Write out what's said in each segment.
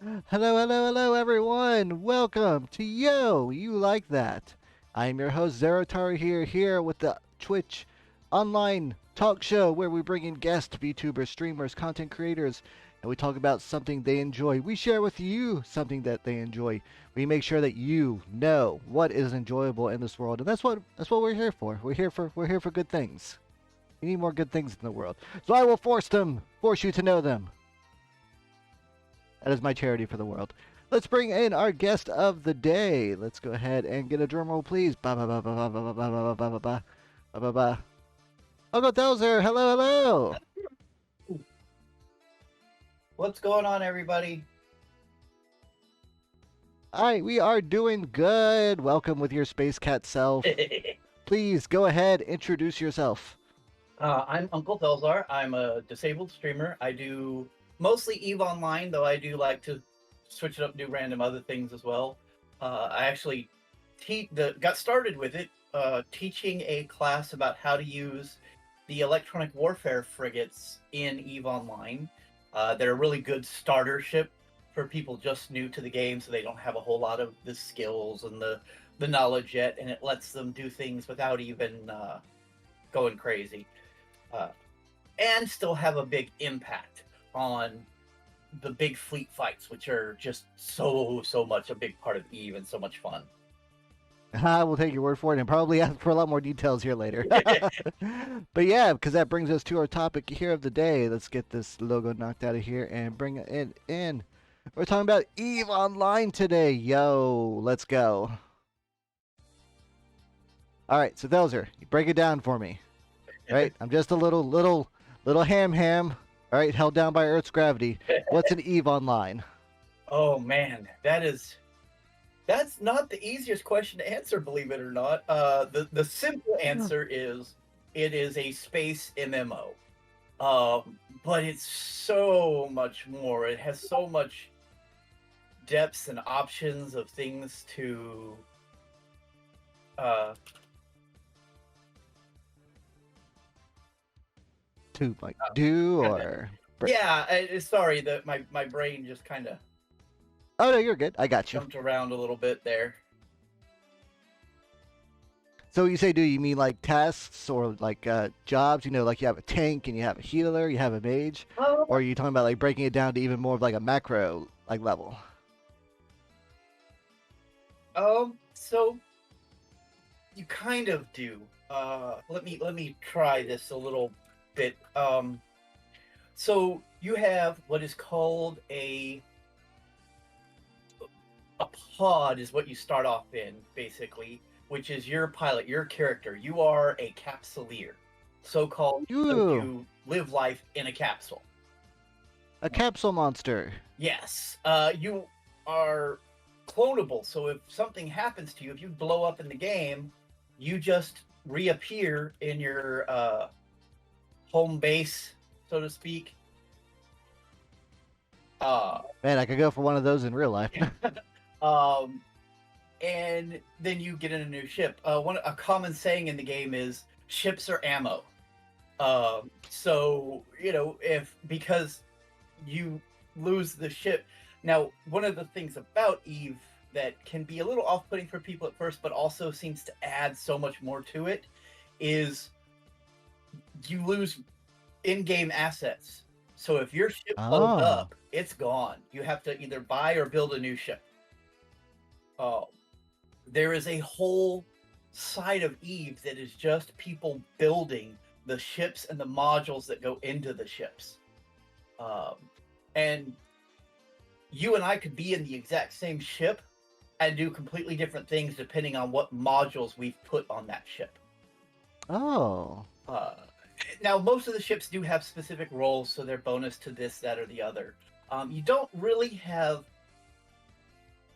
Hello, hello, hello, everyone. Welcome to Yo, You Like That. I am your host, Zarataro here with the Twitch online talk show where we bring in guests, VTubers, streamers, content creators, and we talk about something they enjoy. We share with you something that they enjoy. We make sure that you know what is enjoyable in this world, and that's what we're here for. We're here for good things. We need more good things in the world. So I will force you to know them. That is my charity for the world. Let's bring in our guest of the day. Let's go ahead and get a drum roll, please. Ba ba ba ba ba ba ba ba ba ba ba ba ba ba. Uncle Thelzar, hello, hello. What's going on, everybody? Hi, we are doing good. Welcome with your space cat self. Please go ahead, introduce yourself. I'm Uncle Thelzar. I'm a disabled streamer. I do mostly EVE Online, though I do like to switch it up and do random other things as well. I actually got started with it, teaching a class about how to use the electronic warfare frigates in EVE Online. They're a really good starter ship for people just new to the game, so they don't have a whole lot of the skills and the knowledge yet, and it lets them do things without even going crazy, uh, and still have a big impact on the big fleet fights, which are just so much a big part of Eve and so much fun. I will take your word for it and probably ask for a lot more details here later. But yeah, because that brings us to our topic here of the day. Let's get this logo knocked out of here and bring it in. We're talking about EVE Online today. Yo, let's go. All right, so Thelzer, break it down for me. Right, I'm just a little ham. All right, held down by Earth's gravity. What's an Eve Online? Oh man, that's not the easiest question to answer, believe it or not. The simple answer is it is a space MMO. But it's so much more. It has so much depths and options of things uh To like do or yeah, sorry that my brain just kind of oh no, you're good. I got you. jumped around a little bit there. So you say do you mean like tasks or like jobs? You know, like you have a tank and you have a healer, you have a mage, Oh, or are you talking about like breaking it down to even more of like a macro like level? so you kind of do. Let me try this a little bit. So you have what is called a pod is what you start off in, basically, which is your pilot, your character. You are a capsuleer, so called, because Ooh, you live life in a capsule. a capsule monster. Yes, you are clonable. So if something happens to you, if you blow up in the game, you just reappear in your home base, so to speak. Uh, Man, I could go for one of those in real life. um, and then you get in a new ship. A common saying in the game is ships are ammo. So if because you lose the ship. Now, one of the things about Eve that can be a little off-putting for people at first, but also seems to add so much more to it, is you lose in-game assets. So if your ship blows Oh, up, it's gone. You have to either buy or build a new ship. Uh, there is a whole side of Eve that is just people building the ships and the modules that go into the ships. Um, and you and I could be in the exact same ship and do completely different things depending on what modules we've put on that ship. oh, Uh, Now, most of the ships do have specific roles, so they're bonus to this, that, or the other. You don't really have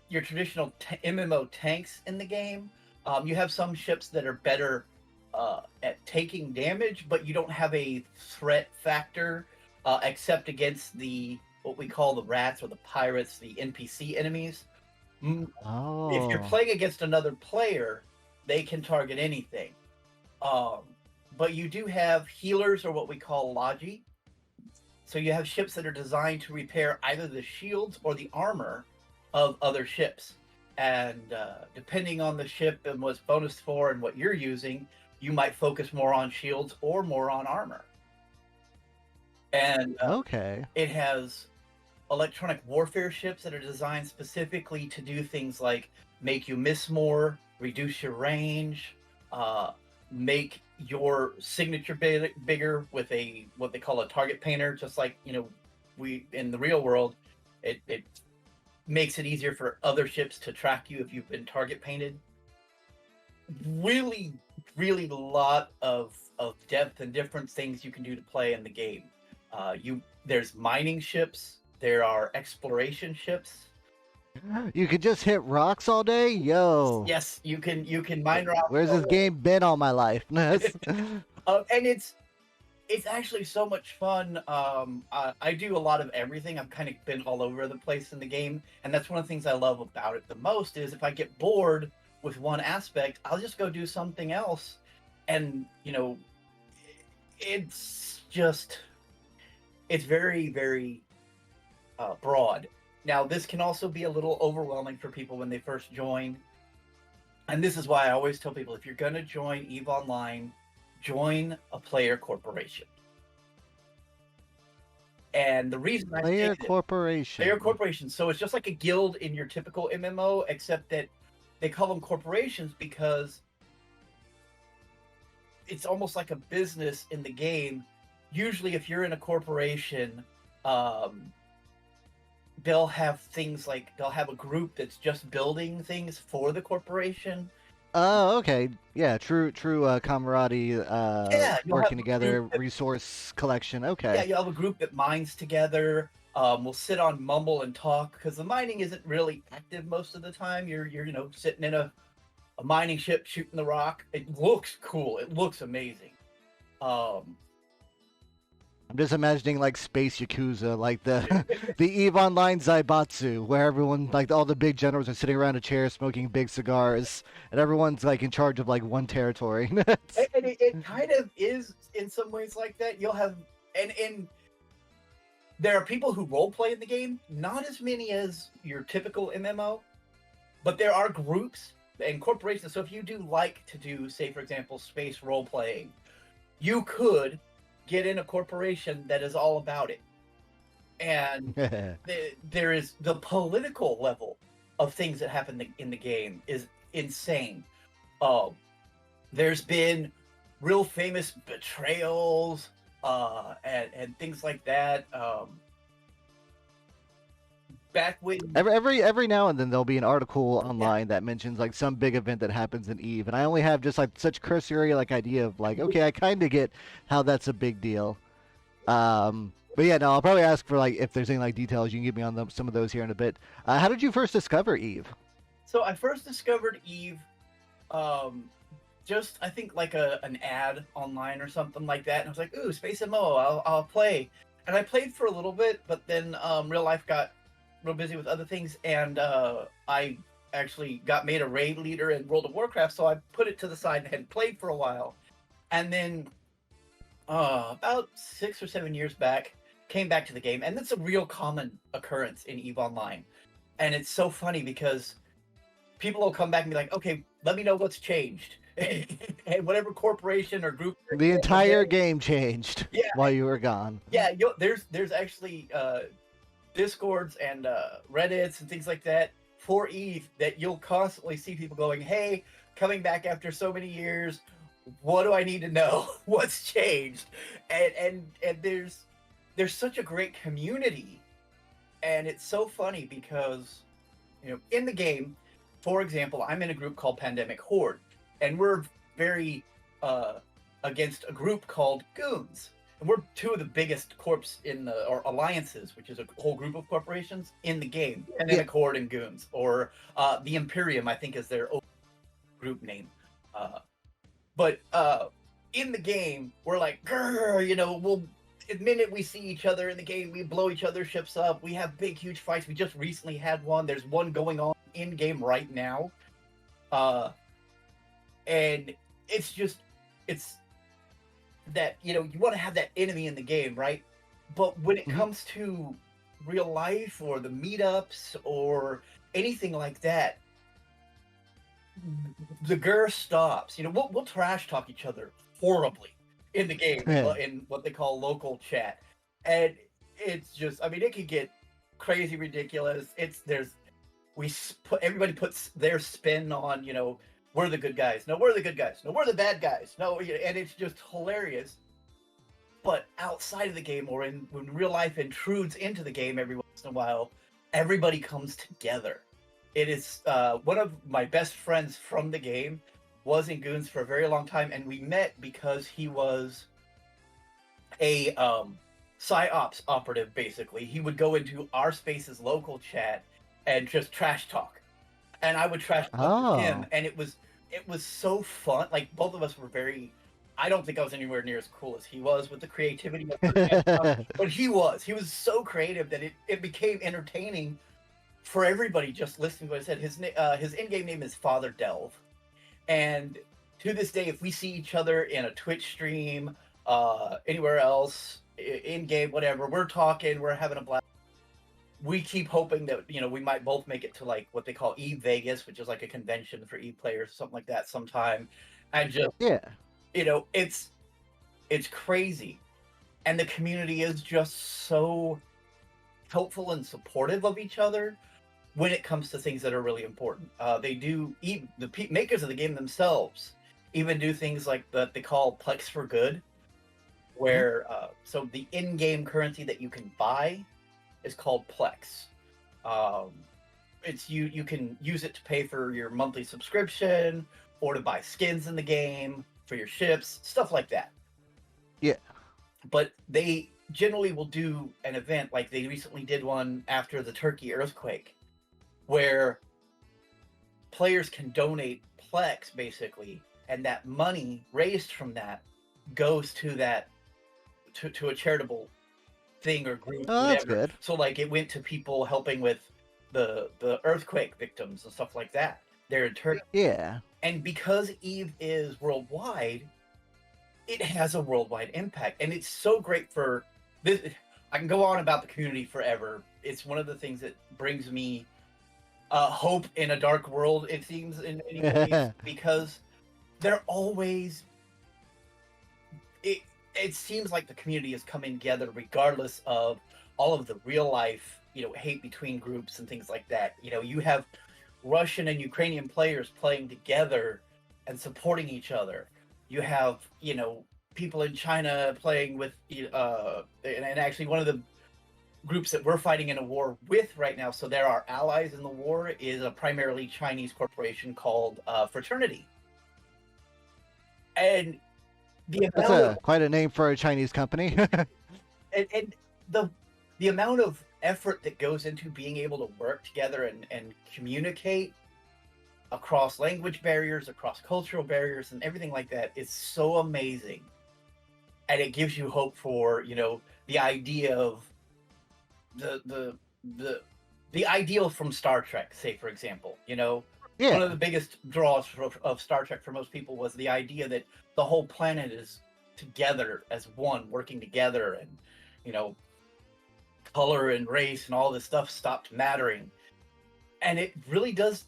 your traditional MMO tanks in the game. You have some ships that are better at taking damage, but you don't have a threat factor except against the what we call the rats or the pirates, the NPC enemies. If you're oh. playing against another player, they can target anything. Um, but you do have healers or what we call logi. So you have ships that are designed to repair either the shields or the armor of other ships. And depending on the ship and what's bonus for and what you're using, you might focus more on shields or more on armor. And Okay. it has electronic warfare ships that are designed specifically to do things like make you miss more, reduce your range, uh, make your signature bigger with a what they call a target painter. Just like we in the real world, it makes it easier for other ships to track you if you've been target painted. Really, really lot of depth and different things you can do to play in the game. There's mining ships, there are exploration ships. You could just hit rocks all day? Yo. Yes, you can mine rocks. Where's this game been all my life? And it's actually so much fun. I do a lot of everything. I've kind of been all over the place in the game, and that's one of the things I love about it the most. Is if I get bored with one aspect, I'll just go do something else, and it's just it's very very broad. Now, this can also be a little overwhelming for people when they first join. And this is why I always tell people if you're going to join EVE Online, join a player corporation. And the reason I say Player that, corporation. player corporations, so it's just like a guild in your typical MMO, except that they call them corporations because it's almost like a business in the game. Usually, if you're in a corporation, they'll have things like they'll have a group that's just building things for the corporation. Oh, okay. Yeah, true camaraderie, Yeah, you'll have working a together, group that, resource collection. yeah, Okay. you'll have a group that mines together. We'll sit on Mumble and talk because the mining isn't really active most of the time. You're sitting in a mining ship shooting the rock. It looks cool. It looks amazing. Um, I'm just imagining like Space Yakuza, like the the EVE Online Zaibatsu, where everyone, like all the big generals, are sitting around a chair smoking big cigars, and everyone's like in charge of like one territory. and it kind of is in some ways like that. You'll have and there are people who role play in the game. Not as many as your typical MMO, but there are groups and corporations. So if you do like to do, say, for example, space role playing, you could get in a corporation that is all about it. And there is the political level of things that happen in the game is insane. There's been real famous betrayals and things like that. Back when every now and then there'll be an article online that mentions like some big event that happens in Eve, and I only have just like such cursory like idea of like, okay, I kind of get how that's a big deal. But yeah, no, I'll probably ask for like if there's any like details you can give me on some of those here in a bit. How did you first discover Eve? So I first discovered Eve, just I think like an ad online or something like that, and I was like, "Ooh, Space MO, I'll play." And I played for a little bit, but then real life got real busy with other things, and I actually got made a raid leader in World of Warcraft, so I put it to the side and hadn't played for a while. And then about 6 or 7 years back, came back to the game, and that's a real common occurrence in EVE Online. And it's so funny because people will come back and be like, "Okay, let me know what's changed." And whatever corporation or group, The entire game changed yeah, while you were gone. yeah, there's actually discords and reddits and things like that for Eve that you'll constantly see people going, "Hey, coming back after so many years, what do I need to know? What's changed?" And there's such a great community, and it's so funny because in the game, for example, I'm in a group called Pandemic Horde, and we're very against a group called Goons. And we're two of the biggest corps or alliances, which is a whole group of corporations in the game. Pandemic Horde and Goons, or the Imperium, I think, is their group name. But in the game, we're like, grrr, we'll the minute we see each other in the game, we blow each other's ships up. We have big, huge fights. We just recently had one. There's one going on in game right now. And it's that you want to have that enemy in the game, right? But when it Hmm. comes to real life or the meetups or anything like that, the GUR stops. We'll trash talk each other horribly in the game Yeah. in what they call local chat, and it's just, I mean, it could get crazy ridiculous. It's there's we put everybody puts their spin on, we're the good guys. No, we're the good guys. No, we're the bad guys. No, and it's just hilarious. But outside of the game, or when real life intrudes into the game every once in a while, everybody comes together. It is one of my best friends from the game was in Goons for a very long time, and we met because he was a psyops operative. Basically, he would go into our space's local chat and just trash talk, and I would trash talk with him, Oh. and it was so fun. Like, both of us were very. I don't think I was anywhere near as cool as he was with the creativity of certain stuff, but he was. He was so creative that it became entertaining for everybody just listening to what I said. His in-game name is Father Delve, and to this day, if we see each other in a Twitch stream, anywhere else, in game, whatever, we're talking, we're having a blast. We keep hoping that we might both make it to, like, what they call Eve Vegas, which is like a convention for Eve players, something like that, sometime. And just Yeah. it's crazy, and the community is just so helpful and supportive of each other when it comes to things that are really important. They do, even the makers of the game themselves even do things like that they call Plex for Good, Mhm. where so the in-game currency that you can buy is called Plex. Um, it's you can use it to pay for your monthly subscription or to buy skins in the game for your ships, stuff like that. Yeah. But they generally will do an event, like they recently did one after the Turkey earthquake, where players can donate Plex, basically, and that money raised from that goes to that to a charitable thing or group, Oh, that's whatever. good. So, like, it went to people helping with the earthquake victims and stuff like that. They're in Turkey, Yeah. and because Eve is worldwide, it has a worldwide impact, and it's so great for this. I can go on about the community forever. It's one of the things that brings me hope in a dark world, it seems, in many ways, because they're always it it seems like the community is coming together regardless of all of the real life, hate between groups and things like that. You have Russian and Ukrainian players playing together and supporting each other. You have, people in China playing with, and actually one of the groups that we're fighting in a war with right now. So there are allies in the war. Is a primarily Chinese corporation called Fraternity, and the That's amount of a quite a name for a Chinese company. and the the amount of effort that goes into being able to work together and communicate across language barriers, across cultural barriers, and everything like that is so amazing, and it gives you hope for the idea of the the the the ideal from Star Trek, say, for example. One of Yeah. the biggest draws of Star Trek for most people was the idea that the whole planet is together as one, working together, and you know color and race and all this stuff stopped mattering. And it really does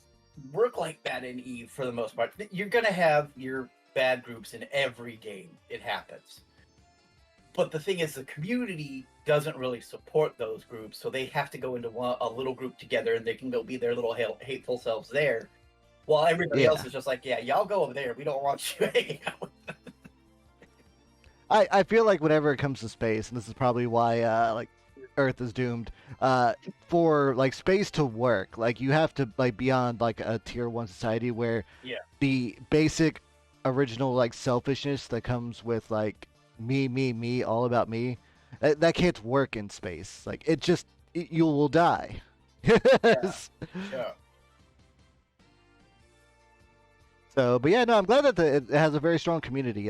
work like that in Eve for the most part. You're gonna have your bad groups in every game. It happens. But the thing is, the community doesn't really support those groups, so they have to go into a little group together, and they can go be their little hateful selves there, while everybody else Yeah. is just like, "Yeah, y'all go over there. We don't want you hanging out." I feel like whenever it comes to space, and this is probably why like Earth is doomed, uh, for like space to work, like you have to like beyond like a tier one society where Yeah, the basic original like selfishness that comes with like me, all about me, that can't work in space. Like you will die. yeah, yeah. So, but yeah, no, I'm glad that it has a very strong community.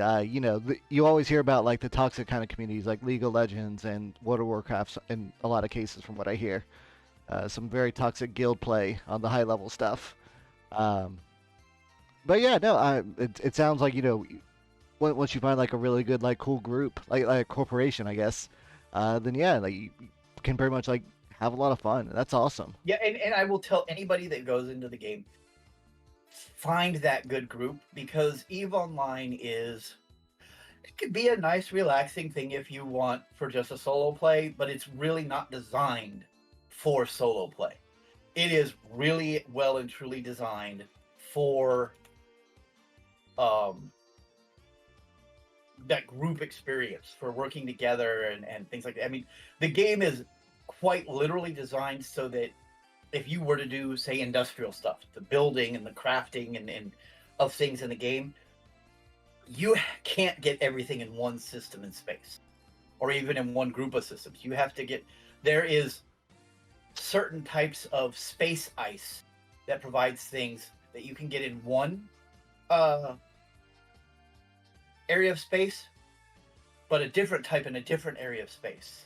You always hear about like the toxic kind of communities, like League of Legends and World of Warcraft, in a lot of cases, from what I hear. Some very toxic guild play on the high level stuff. Um, but yeah, no, it sounds like once you find like a really good like cool group, like a corporation, I guess, then yeah, like you can pretty much like have a lot of fun. That's awesome. Yeah, and I will tell anybody that goes into the game, find that good group, because EVE Online is, it could be a nice relaxing thing if you want for just a solo play, but it's really not designed for solo play. It is really well and truly designed for that group experience, for working together and things like that. I mean, the game is quite literally designed so that if you were to do, say, industrial stuff, the building and the crafting and of things in the game, you can't get everything in one system in space, or even in one group of systems. You have to get, there is certain types of space ice that provides things that you can get in one area of space, but a different type in a different area of space.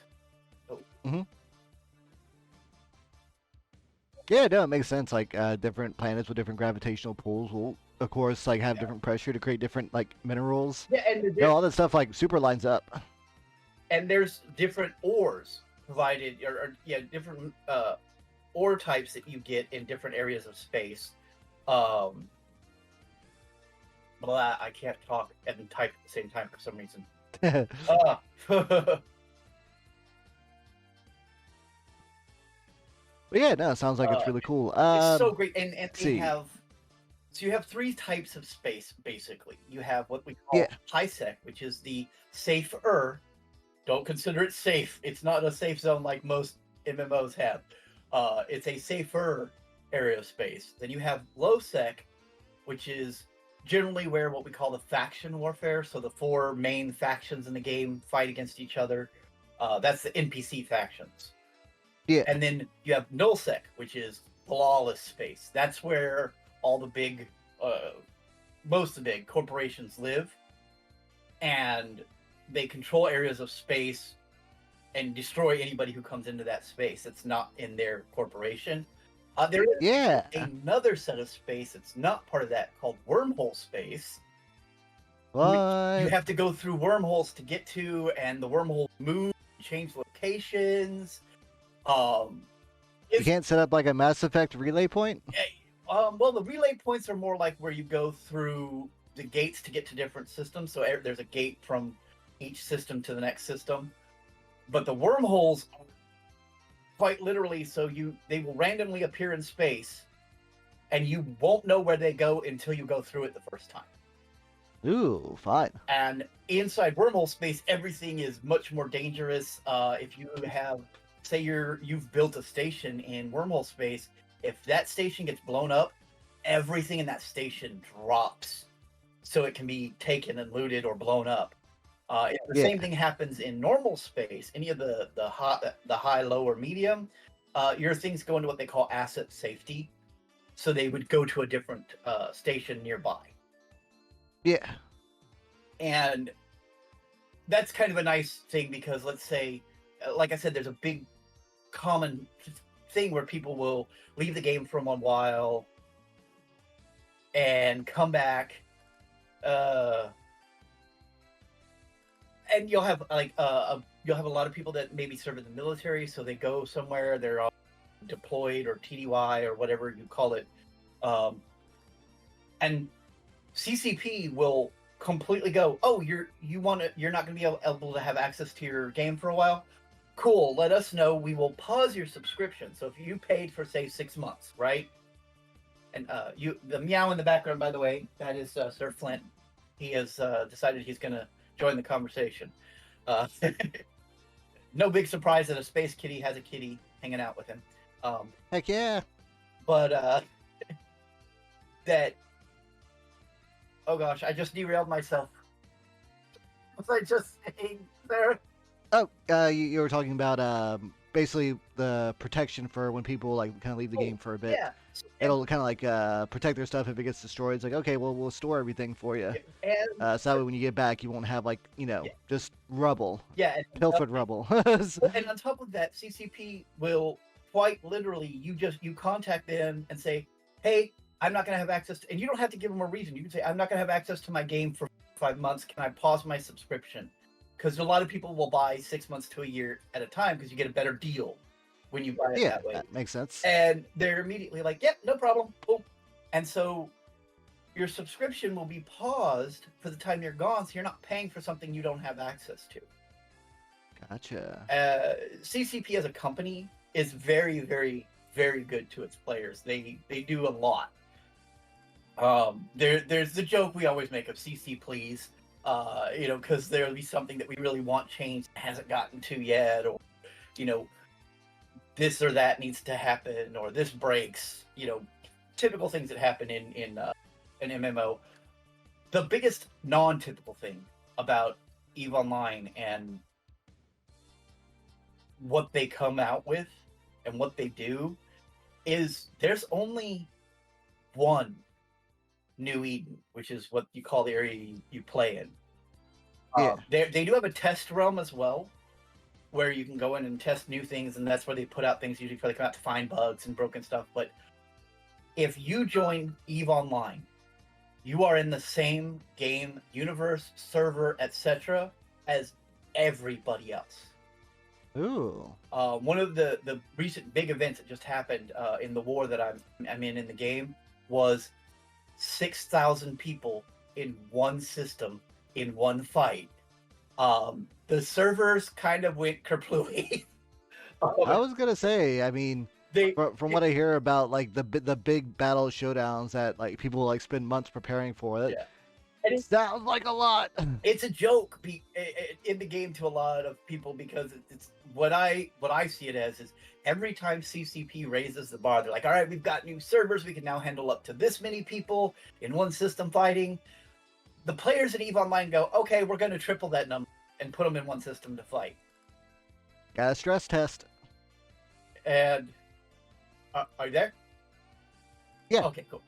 So, Yeah, no, it makes sense. Like different planets with different gravitational pulls will, of course, like have different pressure to create different like minerals. yeah, and All that stuff like super lines up. and there's different ores provided, or yeah, different ore types that you get in different areas of space. Blah, I can't talk and type at the same time for some reason. But yeah, no, it sounds like it's really cool. It's so great, and see. they have, so you have three types of space basically. You have what we call high sec, which is the safer. Don't consider it safe. It's not a safe zone like most MMOs have. It's a safer area of space. Then you have low sec, which is generally where what we call the faction warfare. So the four main factions in the game fight against each other. That's the NPC factions. Yeah. And then you have nullsec, which is flawless space. That's where all the big, most of the big corporations live, and they control areas of space and destroy anybody who comes into that space that's not in their corporation. There is another set of space that's not part of that, called wormhole space. What? You have to go through wormholes to get to, and the wormholes move, change locations. You can't set up like a Mass Effect relay point? Well, the relay points are more like where you go through the gates to get to different systems. So there's a gate from each system to the next system. But the wormholes, quite literally, so they will randomly appear in space, and you won't know where they go until you go through it the first time. Ooh, fine. And inside wormhole space, everything is much more dangerous. If you have, say you've built a station in wormhole space, if that station gets blown up, everything in that station drops, so it can be taken and looted or blown up. If the same thing happens in normal space, any of the high, low, or medium, your things go into what they call asset safety, so they would go to a different station nearby. Yeah. And that's kind of a nice thing, because let's say, like I said, there's a big common thing where people will leave the game for a while and come back, and you'll have like you'll have a lot of people that maybe serve in the military, so they go somewhere, they're all deployed or TDY or whatever you call it, and CCP will completely go, oh, you're not going to be able to have access to your game for a while. Cool, let us know. We will pause your subscription. So if you paid for, say, 6 months, right? And the meow in the background, by the way, that is Sir Flint. He has decided he's going to join the conversation. No big surprise that a space kitty has a kitty hanging out with him. Heck yeah. But that, oh gosh, I just derailed myself. What was I just saying there? Oh, you were talking about basically the protection for when people like kind of leave the game for a bit. Yeah. It'll kind of like protect their stuff if it gets destroyed. It's like, okay, well, we'll store everything for you. And, so that way when you get back, you won't have like, just rubble. Yeah. And, pilfered rubble. And on top of that, CCP will quite literally, you contact them and say, hey, I'm not going to have access to, and you don't have to give them a reason. You can say, I'm not going to have access to my game for 5 months. Can I pause my subscription? because a lot of people will buy 6 months to a year at a time because you get a better deal when you buy it Yeah, that way. that makes sense. And they're immediately like, "Yep, no problem." Boom. And so your subscription will be paused for the time you're gone, so you're not paying for something you don't have access to. Gotcha. CCP as a company is very, very, very good to its players. They do a lot. There's the joke we always make of CC please, because there'll be something that we really want changed hasn't gotten to yet, or you know this or that needs to happen, or this breaks. Typical things that happen in an MMO. The biggest non-typical thing about EVE Online and what they come out with and what they do is there's only one New Eden, which is what you call the area you play in. Yeah. They do have a test realm as well, where you can go in and test new things, and that's where they put out things usually before they come out to find bugs and broken stuff. But if you join EVE Online, you are in the same game, universe, server, etc., as everybody else. Ooh. One of the recent big events that just happened in the war that I'm in the game was 6,000 people in one system in one fight. The servers kind of went kerplooey. I was gonna say, I mean, they from what I hear about like the big battle showdowns that like people like spend months preparing for, that Yeah. And sounds like a lot. it's a joke in the game to a lot of people because it's what I see it as is every time CCP raises the bar, they're like, all right, we've got new servers, we can now handle up to this many people in one system fighting. The players at EVE Online go, okay, we're going to triple that number and put them in one system to fight. Got a stress test. And are you there? Yeah. Okay, cool.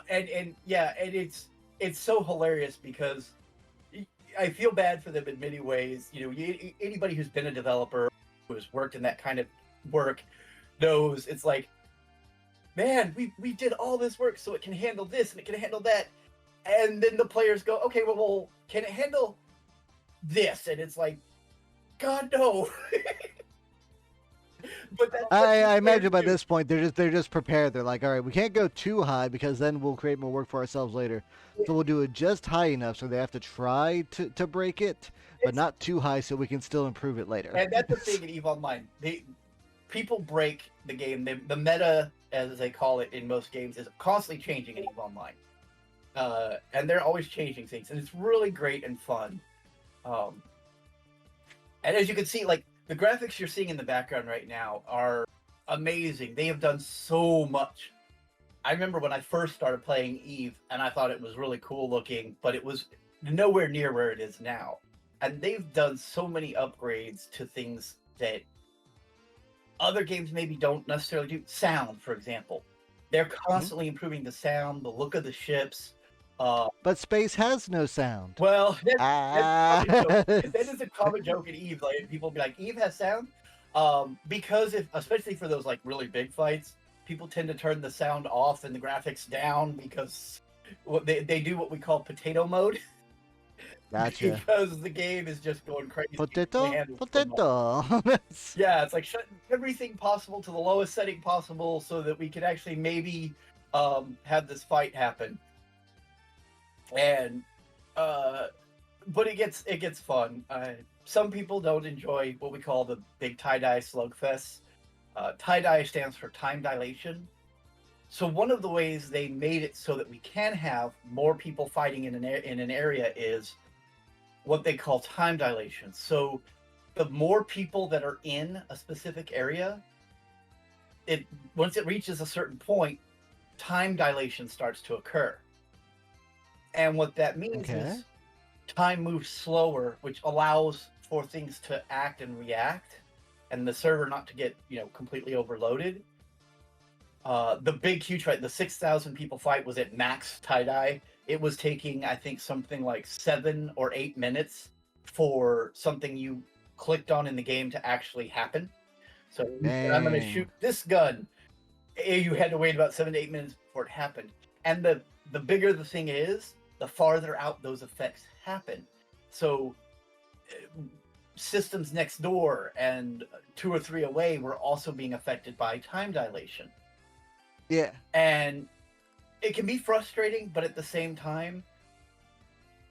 And yeah, and it's so hilarious because I feel bad for them in many ways. Anybody who's been a developer who has worked in that kind of work knows it's like, man, we did all this work so it can handle this and it can handle that, and then the players go, okay, well, can it handle this? And it's like, God, no. But I imagine by this point they're just prepared. They're like, all right, we can't go too high because then we'll create more work for ourselves later. So we'll do it just high enough so they have to try to break it, but not too high so we can still improve it later. And that's the thing in EVE Online. People break the game. The meta, as they call it in most games, is constantly changing in EVE Online. And they're always changing things, and it's really great and fun. And as you can see, like, the graphics you're seeing in the background right now are amazing. They have done so much. I remember when I first started playing EVE, and I thought it was really cool looking, but it was nowhere near where it is now. And they've done so many upgrades to things that other games maybe don't necessarily do. Sound, for example. They're constantly improving the sound, the look of the ships. But space has no sound. Well, that That is a common joke in EVE. Like, people be like, EVE has sound? Because especially for those like really big fights, people tend to turn the sound off and the graphics down because they do what we call potato mode. Gotcha. Because the game is just going crazy. Potato? Yeah, it's like shut everything possible to the lowest setting possible so that we can actually maybe have this fight happen. And but it gets fun. Some people don't enjoy what we call the big tie-dye slugfests. Tie-dye stands for time dilation. So one of the ways they made it so that we can have more people fighting in an area is what they call time dilation. So the more people that are in a specific area, once it reaches a certain point, time dilation starts to occur. And what that means is time moves slower, which allows for things to act and react, and the server not to get completely overloaded. The big huge fight, the 6,000 people fight, was at max tie-dye. It was taking, I think, something like 7 or 8 minutes for something you clicked on in the game to actually happen. So I'm going to shoot this gun. You had to wait about 7 to 8 minutes before it happened. And the bigger the thing is, the farther out those effects happen. So systems next door and two or three away were also being affected by time dilation. Yeah. And it can be frustrating, but at the same time,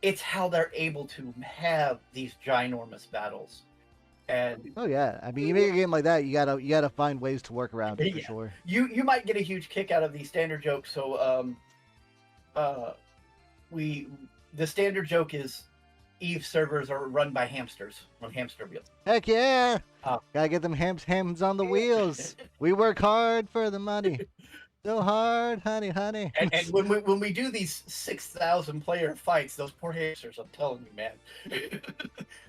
it's how they're able to have these ginormous battles. And Oh yeah. I mean, you make a game like that, you gotta find ways to work around it for yeah, sure. you might get a huge kick out of the standard joke. So uh, we the standard joke is Eve servers are run by hamsters on hamster wheels. Heck yeah! Uh, Gotta get them hams on the wheels. We work hard for the money. So hard, honey, honey. and when we do these 6,000 player fights, those poor hamsters, I'm telling you, man,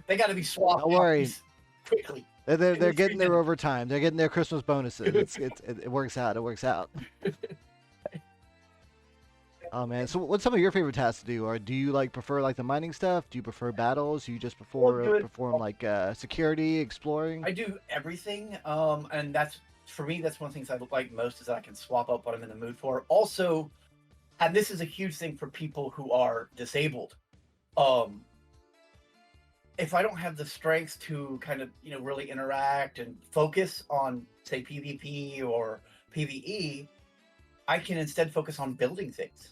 they got to be swapped Don't worry. quickly. They're getting their overtime. They're getting their Christmas bonuses. It works out. It works out. Oh man. So what's some of your favorite tasks to do? Or do you like prefer like the mining stuff? Do you prefer battles? Do you just perform like security, exploring? I do everything, and that's for me. That's one of the things I like most is that I can swap up what I'm in the mood for. Also, and this is a huge thing for people who are disabled. Um, if I don't have the strength to kind of really interact and focus on say PvP or PvE, I can instead focus on building things.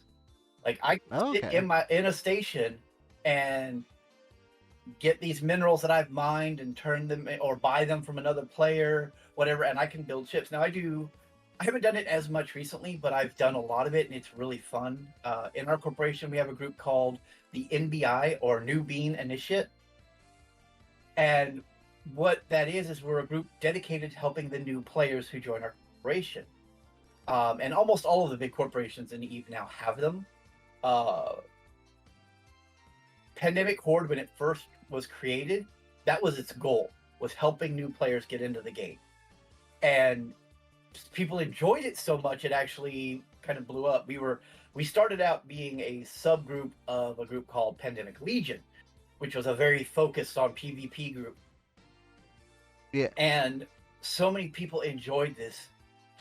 Like I can sit in a station and get these minerals that I've mined and turn them or buy them from another player, whatever, and I can build ships. Now I haven't done it as much recently, but I've done a lot of it and it's really fun. In our corporation, we have a group called the NBI or New Bean Initiate. And what that is we're a group dedicated to helping the new players who join our corporation. And almost all of the big corporations in EVE now have them. Pandemic Horde, when it first was created, that was its goal, was helping new players get into the game. And people enjoyed it so much, it actually kind of blew up. We started out being a subgroup of a group called Pandemic Legion, which was a very focused on PvP group. Yeah. And so many people enjoyed this,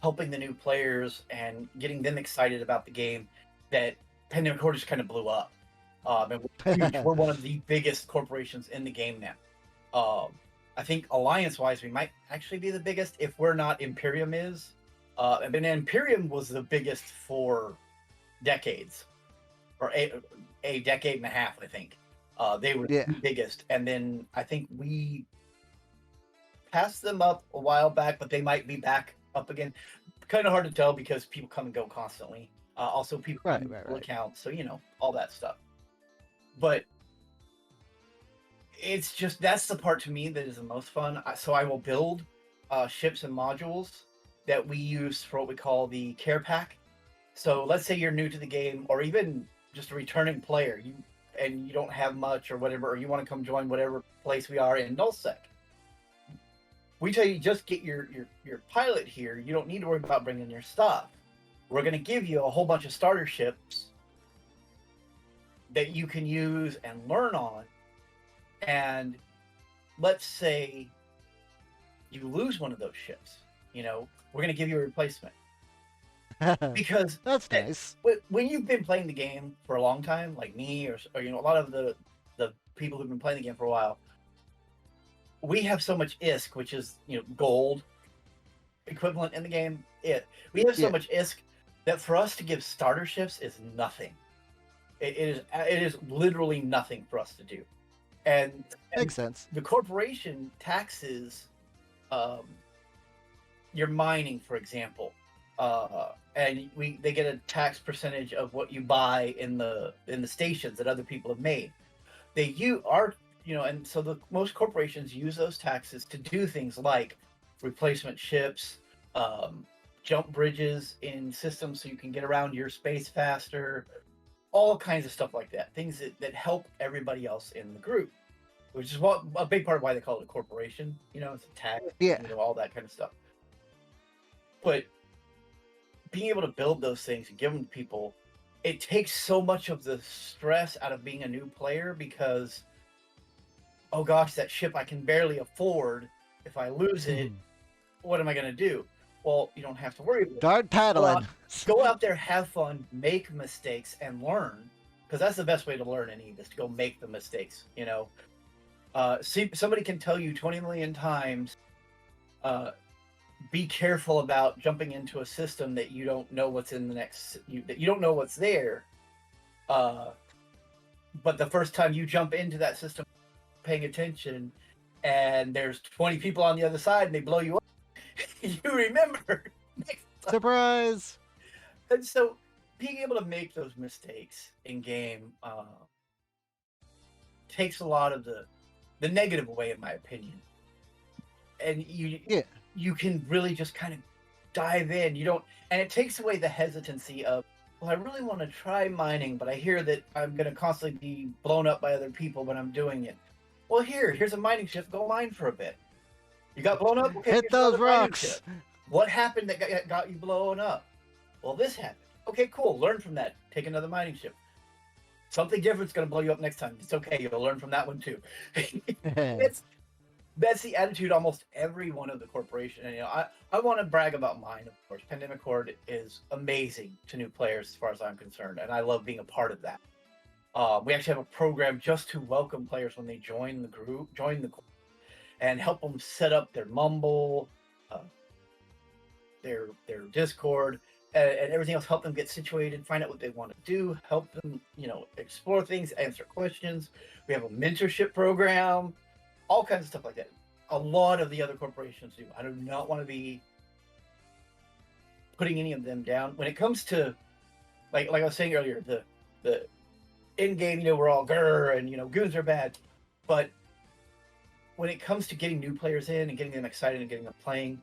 helping the new players and getting them excited about the game, that Pandemic Horde just kind of blew up. And we're one of the biggest corporations in the game now. I think alliance-wise, we might actually be the biggest if we're not. Imperium is. And then Imperium was the biggest for decades, or a decade and a half, I think. They were the biggest, and then I think we passed them up a while back, but they might be back up again. Kind of hard to tell because people come and go constantly. Also, people will account, so all that stuff. But it's just that's the part to me that is the most fun. So I will build ships and modules that we use for what we call the care pack. So let's say you're new to the game, or even just a returning player, and you don't have much or whatever, or you want to come join whatever place we are in nullsec. We tell you just get your pilot here. You don't need to worry about bringing your stuff. We're going to give you a whole bunch of starter ships that you can use and learn on. And let's say you lose one of those ships, we're going to give you a replacement. Because that's nice. When you've been playing the game for a long time, like me or a lot of the people who've been playing the game for a while, we have so much ISK, which is gold equivalent in the game. We have so much ISK that for us to give starter ships is nothing. It is literally nothing for us to do. And makes sense. The corporation taxes your mining, for example. And they get a tax percentage of what you buy in the stations that other people have made. And so most corporations use those taxes to do things like replacement ships, jump bridges in systems so you can get around your space faster, all kinds of stuff like that. Things that help everybody else in the group, which is a big part of why they call it a corporation. It's a tax, all that kind of stuff. But being able to build those things and give them to people, it takes so much of the stress out of being a new player because, oh gosh, that ship I can barely afford. If I lose it, what am I going to do? Well, you don't have to worry about it. Start paddling. Go out there, have fun, make mistakes, and learn. Because that's the best way to learn in EVE, is to go make the mistakes, See, somebody can tell you 20 million times, uh, be careful about jumping into a system that you don't know what's in the that you don't know what's there. Uh, but the first time you jump into that system, paying attention, and there's 20 people on the other side and they blow you up, you remember next time. Surprise! And so being able to make those mistakes in game takes a lot of the negative away, in my opinion. And you can really just kind of dive in. You don't, and it takes away the hesitancy of, well, I really want to try mining, but I hear that I'm going to constantly be blown up by other people when I'm doing it. Well, here's a mining ship. Go mine for a bit. You got blown up? Okay, Hit those rocks! What happened that got you blown up? Well, this happened. Okay, cool. Learn from that. Take another mining ship. Something different's going to blow you up next time. It's okay. You'll learn from that one too. That's the attitude almost every one of the corporation. And, I want to brag about mine, of course. Pandemic Horde is amazing to new players as far as I'm concerned, and I love being a part of that. We actually have a program just to welcome players when they join the group, and help them set up their Mumble, their Discord, and everything else. Help them get situated, find out what they want to do, help them, explore things, answer questions. We have a mentorship program, all kinds of stuff like that. A lot of the other corporations do. I do not want to be putting any of them down. When it comes to, like I was saying earlier, the in game, we're all grr and goons are bad, but when it comes to getting new players in and getting them excited and getting them playing,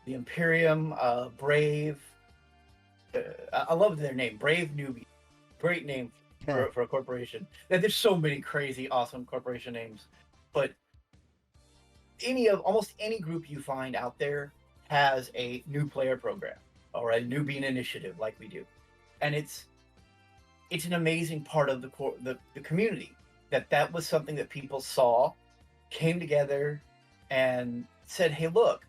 the Imperium, Brave, I love their name, Brave Newbie. Great name for a corporation. And there's so many crazy, awesome corporation names, but almost any group you find out there has a new player program or a newbie initiative like we do, and it's an amazing part of the community. That was something that people saw, came together, and said, "Hey, look,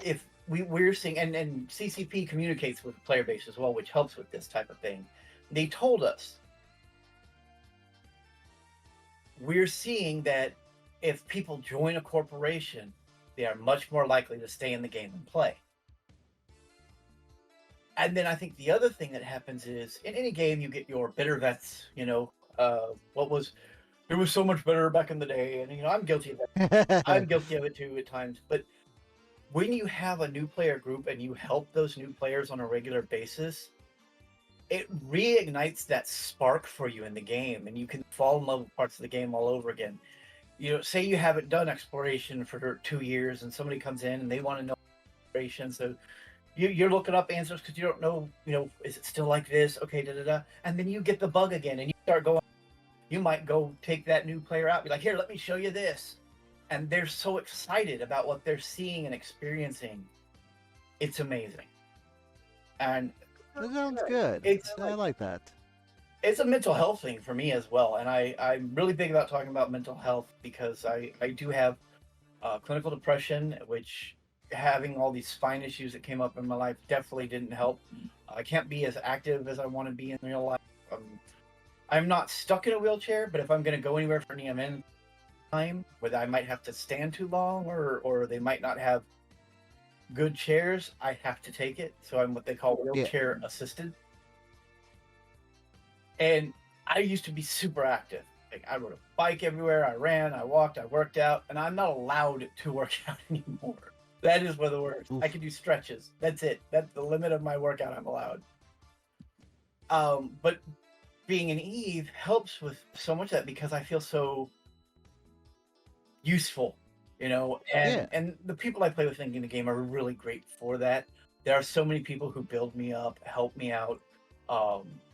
if we're seeing," and CCP communicates with the player base as well, which helps with this type of thing. They told us, we're seeing that if people join a corporation, they are much more likely to stay in the game and play. And then I think the other thing that happens is, in any game, you get your bitter vets. It was so much better back in the day, and I'm guilty of that. I'm guilty of it too at times. But when you have a new player group and you help those new players on a regular basis, it reignites that spark for you in the game, and you can fall in love with parts of the game all over again. Say you haven't done exploration for 2 years, and somebody comes in and they want to know exploration, so you're looking up answers because you don't know, is it still like this? Okay, and then you get the bug again, and you start going. You might go take that new player out, be like, "Here, let me show you this," and they're so excited about what they're seeing and experiencing. It's amazing, and that sounds good. I like that. It's a mental health thing for me as well, and I'm really big about talking about mental health because I do have clinical depression, which having all these spine issues that came up in my life definitely didn't help. I can't be as active as I want to be in real life. I'm not stuck in a wheelchair, but if I'm going to go anywhere for an EMN time, whether I might have to stand too long or they might not have good chairs, I have to take it. So I'm what they call wheelchair assisted. And I used to be super active. Like, I rode a bike everywhere. I ran, I walked, I worked out, and I'm not allowed to work out anymore. That is one of the worst. I can do stretches. That's it. That's the limit of my workout I'm allowed. But being an Eve helps with so much of that because I feel so useful, and the people I play with in the game are really great for that. There are so many people who build me up, help me out,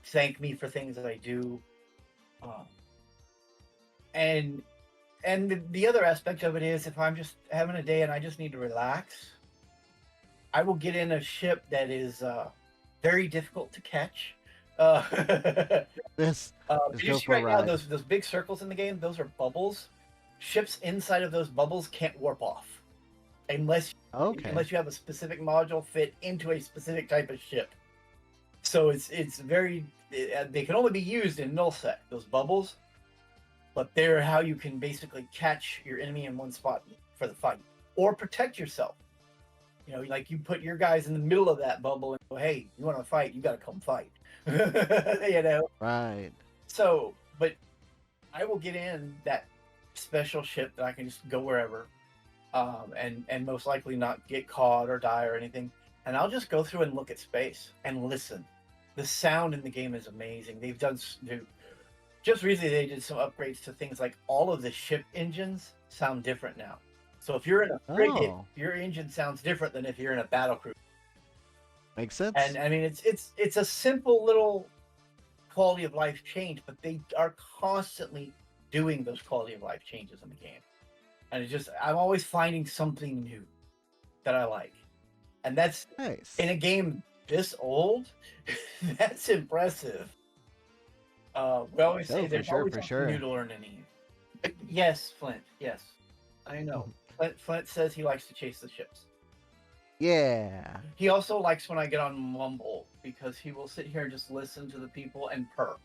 thank me for things that I do. And the other aspect of it is, if I'm just having a day and I just need to relax, I will get in a ship that is very difficult to catch. This you see right now those big circles in the game, those are bubbles. Ships inside of those bubbles can't warp off unless you have a specific module fit into a specific type of ship. So it's very, they can only be used in nullsec, those bubbles. but they're how you can basically catch your enemy in one spot for the fight or protect yourself. You know, like you put your guys in the middle of that bubble and go, hey, you want to fight? You got to come fight. You know? Right. So, but I will get in that special ship that I can just go wherever, and most likely not get caught or die or anything. And I'll just go through and look at space and listen. The sound in the game is amazing. Just recently they did some upgrades to things like all of the ship engines sound different now. So if you're in a frigate, Oh, your engine sounds different than if you're in a battle cruiser. makes sense. And I mean, it's a simple little quality of life change, but they are constantly doing those quality of life changes in the game. And it's just I'm always finding something new that I like, and that's Nice. in a game this old. That's impressive. We always say No, for there's sure, always for something new sure. to learn in Eve. Yes, Flint. Yes, I know. Flint says he likes to chase the ships. Yeah. He also likes when I get on Mumble because he will sit here and just listen to the people and purr.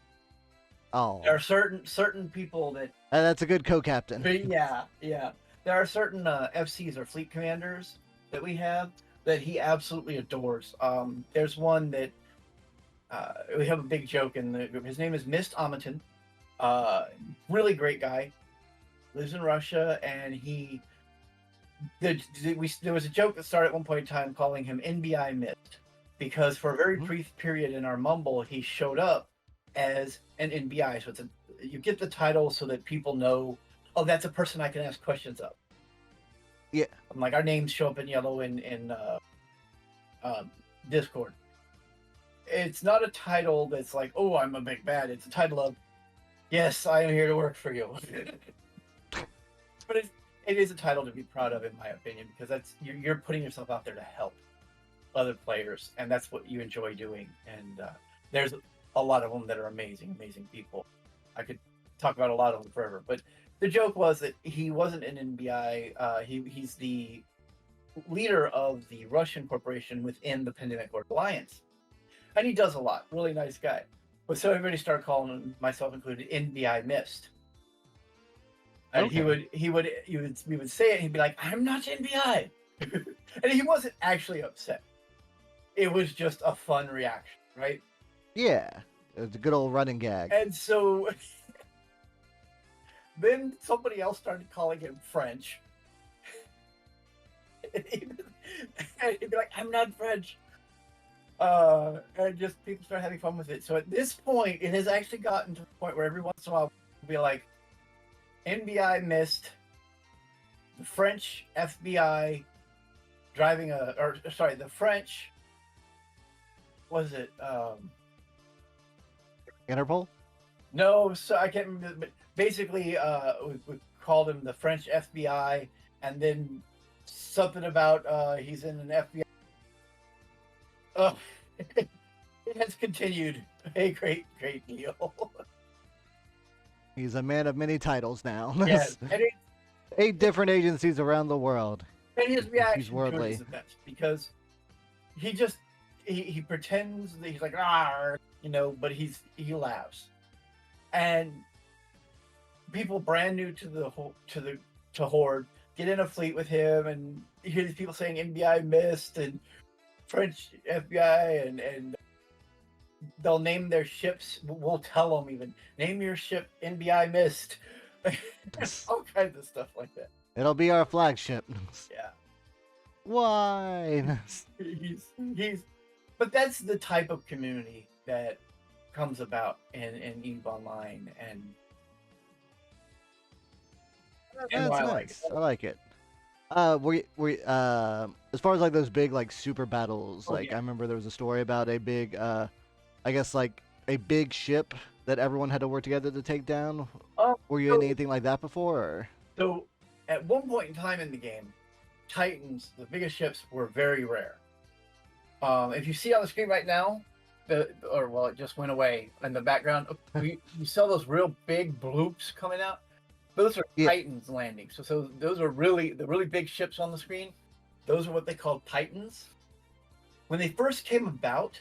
Oh, There are certain people that, that's a good co-captain. yeah, yeah. There are certain FCs or fleet commanders that we have that he absolutely adores. There's one that we have a big joke in the group. His name is Mist Amatin. Really great guy. Lives in Russia, and there was a joke that started at one point in time calling him NBI Mist because for a very Mhm. brief period in our Mumble he showed up as an NBI. So you get the title so that people know, oh, that's a person I can ask questions of. Yeah. I'm like, our names show up in yellow in Discord. It's not a title that's like, oh, I'm a big bad. It's a title of, yes, I am here to work for you. But it is a title to be proud of, in my opinion, because that's you're putting yourself out there to help other players, and that's what you enjoy doing. And there's a lot of them that are amazing, amazing people. I could talk about a lot of them forever, but the joke was that he wasn't an NBI. He's the leader of the Russian corporation within the Pandemic Lord Alliance, and he does a lot. Really nice guy. But so everybody started calling him, myself included, NBI Mist. And Okay. we would say it, and he'd be like, "I'm not NBI," and he wasn't actually upset. It was just a fun reaction, right? Yeah. It's a good old running gag. And so then somebody else started calling him French, and he'd be like, "I'm not French," and just people start having fun with it. So at this point, it has actually gotten to the point where every once in a while we'll be like, "NBI Mist, the French FBI driving the French, was it Interpol? no, so I can't remember, but basically we called him the French FBI, and then something about he's in an FBI. uh, it has continued a great deal. He's a man of many titles now. Yes, and 8 different agencies around the world. his He's reaction to it worldly. is the best because he just he pretends that he's like, ah, but he laughs, and people brand new to to Horde get in a fleet with him, and you hear these people saying NBI Mist and French FBI, and they'll name their ships. We'll tell them even name your ship NBI Mist, all kinds of stuff like that. It'll be our flagship. Yeah, Why? he's but that's the type of community that comes about in EVE Online, and That's why I like it. nice. I like it. As far as like those big like super battles, Oh like yeah. I remember there was a story about a big, I guess like a big ship that everyone had to work together to take down. Um, Were you in so, anything like that before? Or? so at one point in time in the game, Titans, the biggest ships, were very rare. If you see on the screen right now, it just went away in the background. You saw those real big bloops coming out. Those are Yeah. Titans landing. So those are the really big ships on the screen. Those are what they called Titans. When they first came about,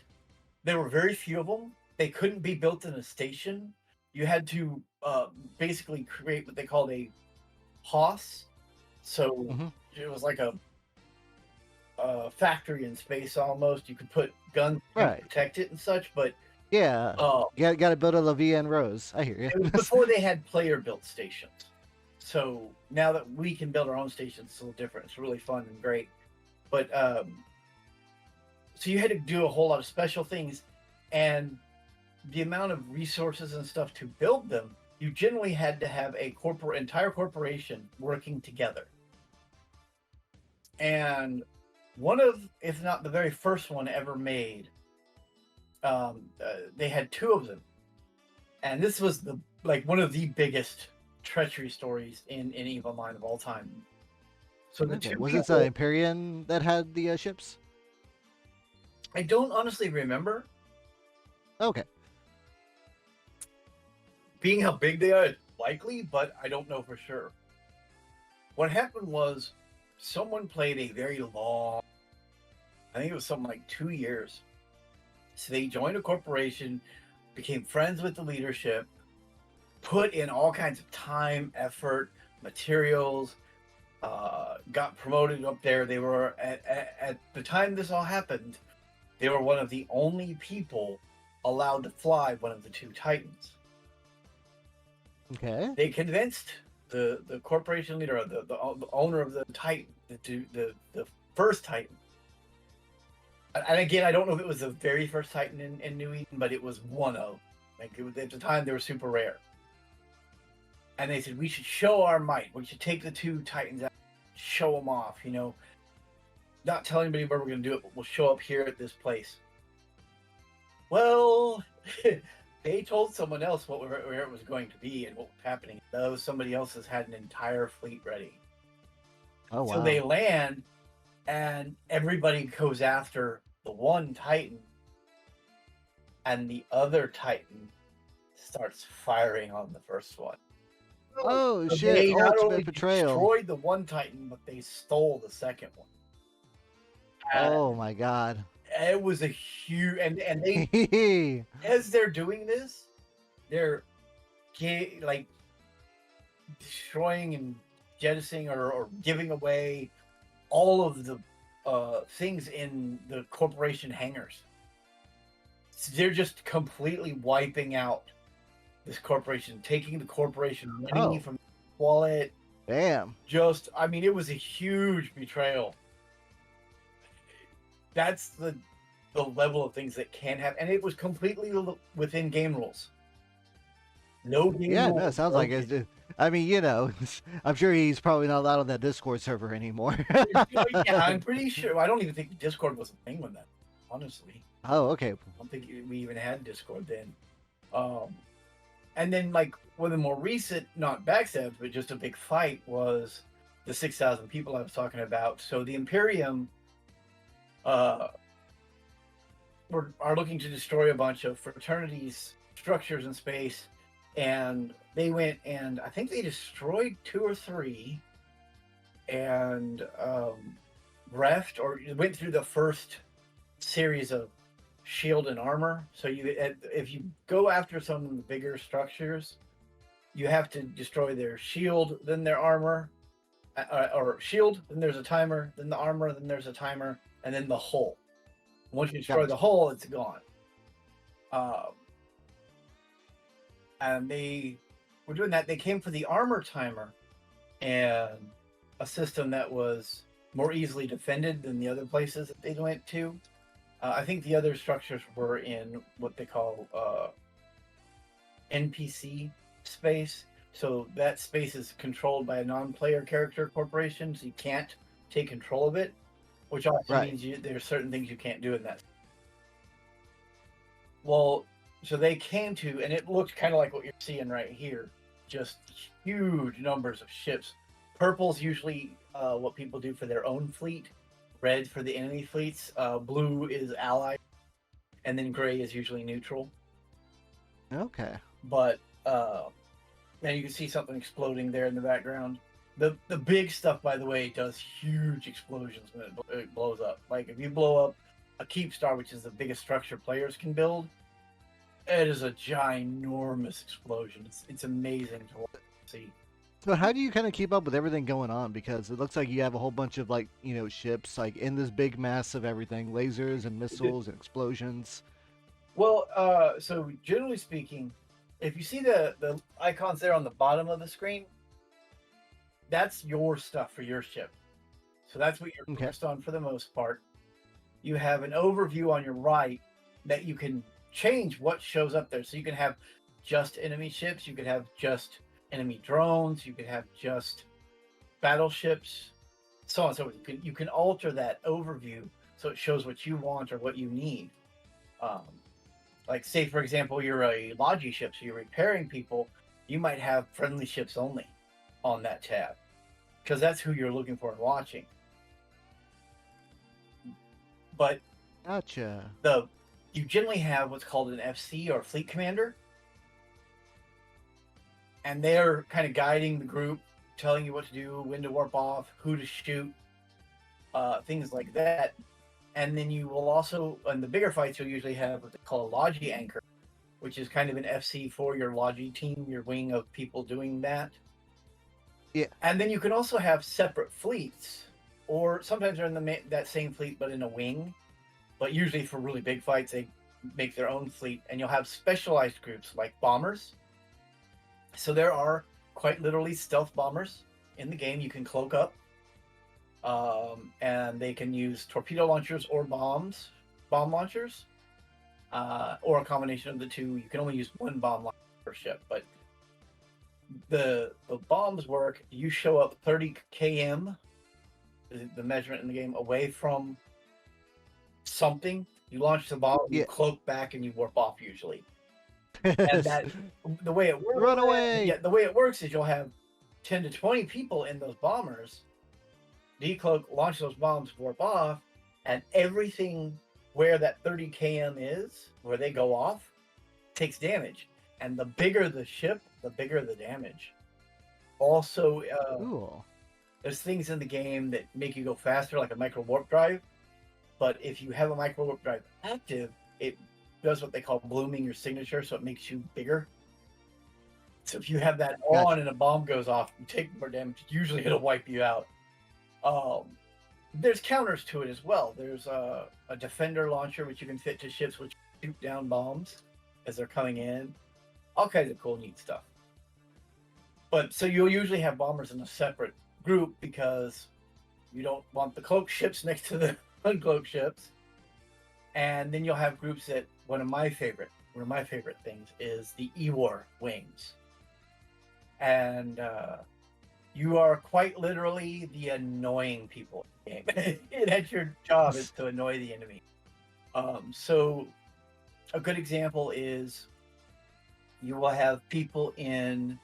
there were very few of them. They couldn't be built in a station. You had to uh, basically create what they called a hoss. So Hmm. it was like a factory in space almost. You could put guns to Right. protect it and such, but Yeah. uh, Got to build a Levian Rose. I hear it was you. before they had player built stations. So now that we can build our own stations, it's a little different. It's really fun and great. But so you had to do a whole lot of special things, and the amount of resources and stuff to build them, you generally had to have a entire corporation working together. And one of, if not the very first one ever made, they had two of them, and this was the like one of the biggest treachery stories in EVE Online of all time. So the Okay. two Was this people, Empyrean that had the ships? I don't honestly remember. Okay. Being how big they are, likely, but I don't know for sure. What happened was someone played a very long, I think it was something like 2 years. So they joined a corporation, became friends with the leadership, put in all kinds of time, effort, materials, got promoted up there. They were, at the time this all happened, they were one of the only people allowed to fly one of the two Titans. Okay. They convinced the corporation leader, or the owner of the Titan, the first Titan. And again, I don't know if it was the very first Titan in New Eden, but it was one of. Like it was, at the time, they were super rare. And they said we should show our might. We should take the two Titans out, show them off. You know, not tell anybody where we're going to do it, but we'll show up here at this place. Well, they told someone else where it was going to be and what was happening. Though somebody else has had an entire fleet ready. Oh So they wow. land, and everybody goes after the one Titan, and the other Titan starts firing on the first one. Oh So shit! they not Ultimate only betrayal. destroyed the one Titan, but they stole the second one. And Oh my god. it was a huge, and they, as they're doing this, they're like destroying and jettisoning or giving away all of the things in the corporation hangars. So they're just completely wiping out this corporation, taking the corporation money Oh from the wallet. damn. Just, I mean, it was a huge betrayal. That's the level of things that can happen, and it was completely within game rules. No game Yeah. rule No, it was sounds like broken. it. I mean, I'm sure he's probably not allowed on that Discord server anymore. Yeah, I'm pretty sure. I don't even think Discord was a thing when that. Honestly, Oh, okay. I don't think we even had Discord then. Um, and then like one of the more recent, not backstabs, but just a big fight was the 6,000 people I was talking about. So the Imperium uh, are looking to destroy a bunch of fraternities structures in space, and they went and I think they destroyed two or three, and reft or went through the first series of shield and armor. So if you go after some of the bigger structures, you have to destroy their shield, then their armor, or shield, then there's a timer, then the armor, then there's a timer, and then the hull. Once you destroy the Gotcha. hull, it's gone. Um, and they were doing that. They came for the armor timer, and a system that was more easily defended than the other places that they went to. I think the other structures were in what they call NPC space. So that space is controlled by a non-player character corporation, so you can't take control of it, which also Right. means there's certain things you can't do in that. Well, so they came to, and it looked kind of like what you're seeing right here, just huge numbers of ships. Purple's usually what people do for their own fleet. Red for the enemy fleets. Blue is allied, and then gray is usually neutral. Okay. But and you can see something exploding there in the background. The big stuff, by the way, does huge explosions when it blows up. Like if you blow up a keep star, which is the biggest structure players can build, It is a ginormous explosion. It's amazing to see. So how do you kind of keep up with everything going on? Because it looks like you have a whole bunch of like ships like in this big mass of everything, lasers and missiles and explosions. Well, so generally speaking, if you see the icons there on the bottom of the screen, that's your stuff for your ship. So that's what you're Okay. focused on for the most part. You have an overview on your right that you can change what shows up there. So you can have just enemy ships, you could have just enemy drones, you could have just battleships, so on and so forth. You can alter that overview so it shows what you want or what you need. Um, like say for example, you're a Logi ship, so you're repairing people. You might have friendly ships only on that tab because that's who you're looking for and watching. But Gotcha. the you generally have what's called an FC or fleet commander, and they're kind of guiding the group, telling you what to do, when to warp off, who to shoot, things like that. And then you will also, in the bigger fights, you'll usually have what they call a Logi anchor, which is kind of an FC for your Logi team, your wing of people doing that. Yeah. And then you can also have separate fleets, or sometimes they're in that same fleet but in a wing. But usually for really big fights, they make their own fleet, and you'll have specialized groups like bombers. So there are quite literally stealth bombers in the game. You can cloak up, and they can use torpedo launchers or bomb launchers, or a combination of the two. You can only use one bomb launcher per ship, but the bombs work. You show up 30 km, the measurement in the game, away from something. You launch the bomb, you Yeah. cloak back, and you warp off usually. And that the way it works, Run away. yeah, the way it works is you'll have 10 to 20 people in those bombers. Decloak, launch those bombs, warp off, and everything where that 30 km is, where they go off, takes damage. And the bigger the ship, the bigger the damage. Also, Cool. there's things in the game that make you go faster, like a micro warp drive. But if you have a micro warp drive active, it does what they call blooming your signature, so it makes you bigger. So if you have that on Gotcha. and a bomb goes off, you take more damage. Usually it'll wipe you out. There's counters to it as well. There's a defender launcher which you can fit to ships which shoot down bombs as they're coming in. All kinds of cool, neat stuff. But so you'll usually have bombers in a separate group because you don't want the cloak ships next to the uncloaked ships. And then you'll have groups that one of my favorite things is the E-War wings. And you are quite literally the annoying people in the game. That's your job, is to annoy the enemy. So a good example is you will have people in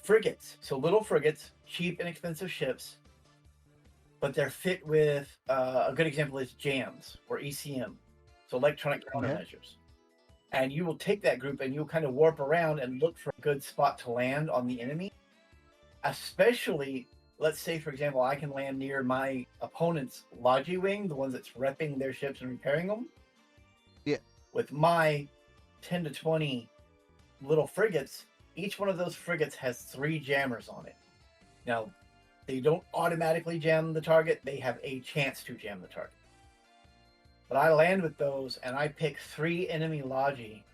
frigates. So little frigates, cheap, inexpensive ships, but they're fit with a good example is JAMs or ECM, so electronic countermeasures. And you will take that group and you'll kind of warp around and look for a good spot to land on the enemy. Especially, let's say, for example, I can land near my opponent's Logi wing, the ones that's repping their ships and repairing them. Yeah. With my 10 to 20 little frigates, each one of those frigates has 3 jammers on it. Now, they don't automatically jam the target, they have a chance to jam the target. But I land with those and I pick 3 enemy Logi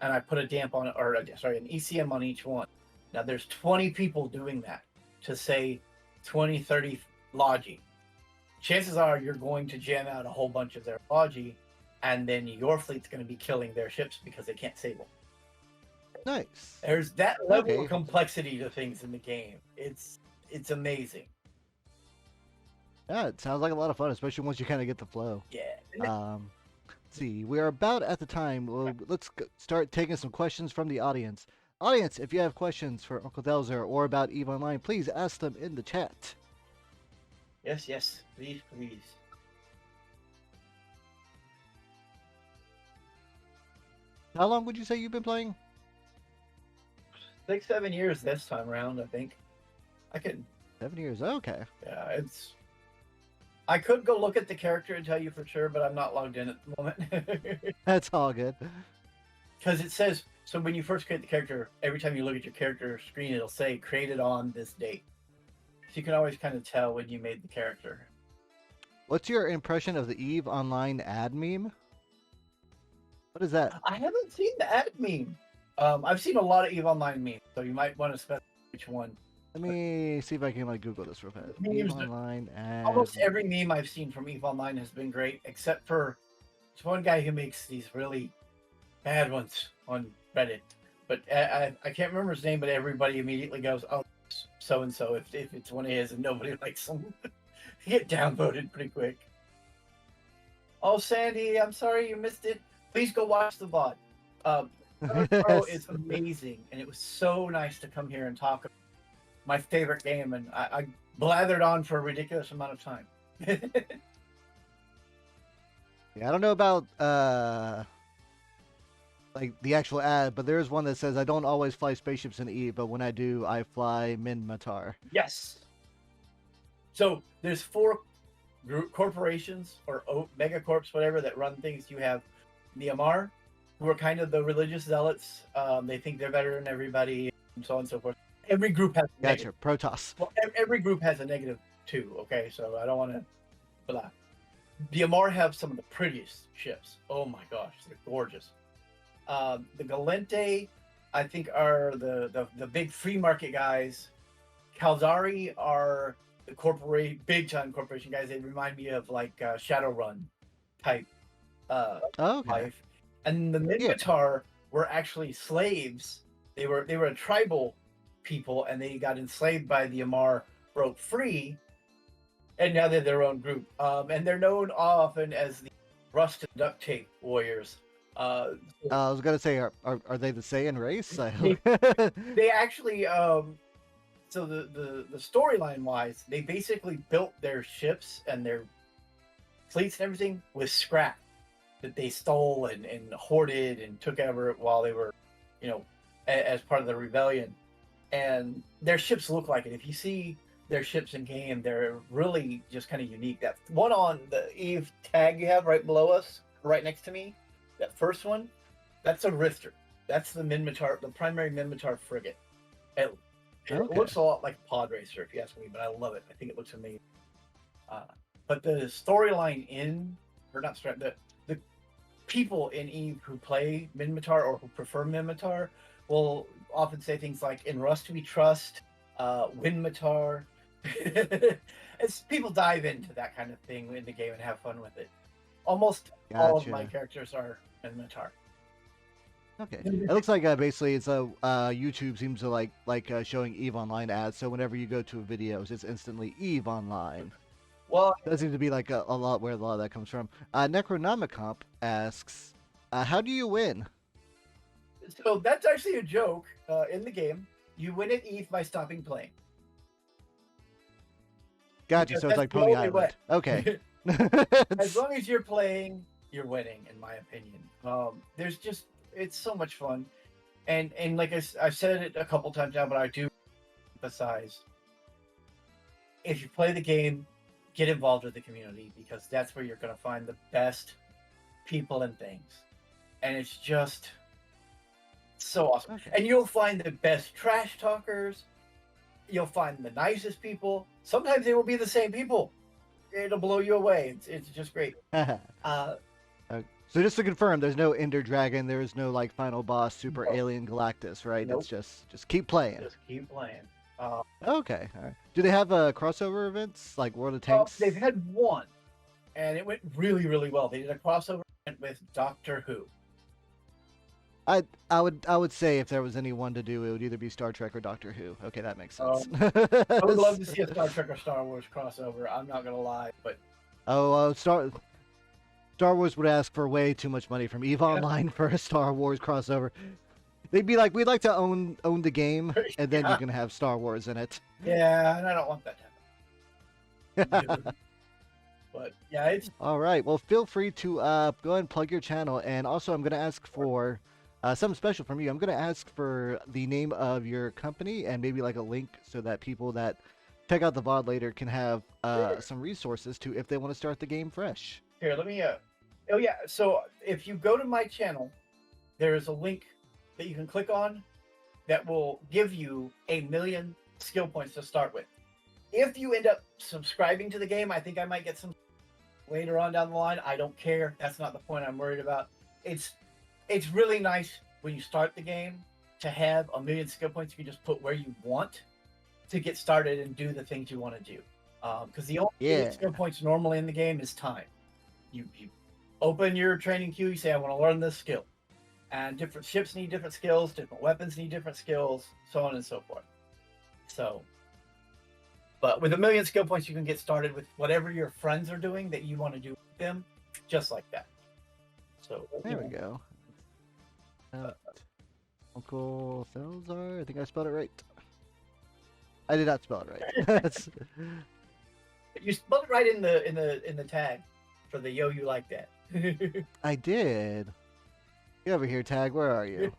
and I put a damp on it, or sorry, an ECM on each one. Now there's 20 people doing that to say 20, 30 Logi. Chances are you're going to jam out a whole bunch of their Logi, and then your fleet's going to be killing their ships because they can't save them. Nice. There's that level of complexity to things in the game. It's amazing. Yeah, it sounds like a lot of fun, especially once you kind of get the flow. Yeah. Let's see, we are about at the time. Well, let's start taking some questions from the audience. Audience, if you have questions for Uncle Thelzar or about EVE Online, please ask them in the chat. Yes, please. How long would you say you've been playing? 6, 7 years this time around, I think. I could. 7 years. Okay. Yeah, it's. I could go look at the character and tell you for sure, but I'm not logged in at the moment. That's all good. Because it says, so when you first create the character, every time you look at your character screen, it'll say created on this date. So you can always kind of tell when you made the character. What's your impression of the Eve Online ad meme? What is that? I haven't seen the ad meme. I've seen a lot of EVE Online memes, so you might want to specify which one. Let me see if I can like Google this real fast. Eve Online ad. Almost every meme I've seen from EVE Online has been great, except for this one guy who makes these really bad ones on Reddit. But I can't remember his name, but everybody immediately goes, "Oh, so and so." If it's one of his, and nobody likes them, he get downvoted pretty quick. Oh, Sandy, I'm sorry you missed it. Please go watch the VOD. Zarataro is amazing, and it was so nice to come here and talk about my favorite game, and I blathered on for a ridiculous amount of time. Yeah, I don't know about like the actual ad, but there's one that says I don't always fly spaceships in Eve, but when I do, I fly Minmatar. Yes. So there's 4 corporations or megacorps, whatever, that run things. You have the Amar, who are kind of the religious zealots. They think they're better than everybody, and so on and so forth. Every group has a Gotcha. negative. Protoss. Well, every group has a negative too. Okay, so I don't want to blah. The Amar have some of the prettiest ships. Oh my gosh, they're gorgeous. The Galente, I think, are the big free market guys. Thelzar are the big time corporation guys. They remind me of like Shadowrun type Okay. life. And the Minmatar were actually slaves. They were a tribal people, and they got enslaved by the Amar, broke free, and now they're their own group. And they're known often as the rust and duct tape warriors. I was gonna say, are they the Saiyan race? They actually so the storyline wise, they basically built their ships and their fleets and everything with scrap that they stole and hoarded and took over while they were, as part of the rebellion. And their ships look like it. If you see their ships in game, they're really just kind of unique. That one on the Eve tag you have right below us, right next to me, that first one, that's a Rifter. That's the Minmatar, the primary Minmatar frigate. It looks a lot like a pod racer, if you ask me, but I love it. I think it looks amazing. But the storyline the people in Eve who play Minmatar or who prefer Minmatar will often say things like, "In Rust we trust," Winmatar. As people dive into that kind of thing in the game and have fun with it. Almost all of my characters are Minmatar. Okay, it looks like basically it's YouTube seems to like showing Eve Online ads. So whenever you go to videos, it's instantly Eve Online. Well, that seems to be like a lot where a lot of that comes from. Necronomicomp asks, "How do you win?" So that's actually a joke in the game. You win at Eve by stopping playing. Gotcha. So it's like Pony Island. Okay. As long as you're playing, you're winning, in my opinion. It's so much fun, and like I've said it a couple times now, but I do emphasize: if you play the game, get involved with the community, because that's where you're going to find the best people and things, and it's just so awesome. Okay. And you'll find the best trash talkers. You'll find the nicest people. Sometimes they will be the same people. It'll blow you away. It's just great. So just to confirm, there's no Ender Dragon. There is no like final boss, Super Alien Galactus, right? Nope. It's just keep playing. Just keep playing. Okay. All right. Do they have crossover events like World of Tanks? They've had one, and it went really, really well. They did a crossover event with Doctor Who. I would say if there was any one to do, it would either be Star Trek or Doctor Who. Okay, that makes sense. I would love to see a Star Trek or Star Wars crossover. I'm not gonna lie, but Star Wars would ask for way too much money from EVE Online for a Star Wars crossover. They'd be like, "We'd like to own the game, and then you can have Star Wars in it." Yeah, and I don't want that to happen. But yeah, it's all right. Well, feel free to go ahead and plug your channel, and also I'm going to ask for something special from you. I'm going to ask for the name of your company and maybe like a link so that people that check out the VOD later can have Sure. some resources to if they want to start the game fresh. Here, let me. Oh yeah. So if you go to my channel, there is a link that you can click on that will give you 1,000,000 skill points to start with. If you end up subscribing to the game, I think I might get some later on down the line. I don't care. That's not the point I'm worried about. It's it's really nice when you start the game to have 1,000,000 skill points. You can just put where you want to get started and do the things you want to do. Because the only Yeah. skill points normally in the game is time. You open your training queue. You say, I want to learn this skill, and different ships need different skills. Different weapons need different skills, so on and so forth. So, but with 1,000,000 skill points, you can get started with whatever your friends are doing that you want to do with them, just like that. So There we go. Uncle Thelzar. I think I spelled it right. I did not spell it right. That's- You spelled it right in the tag for the yo. You like that? I did. Get over here, Tag. Where are you?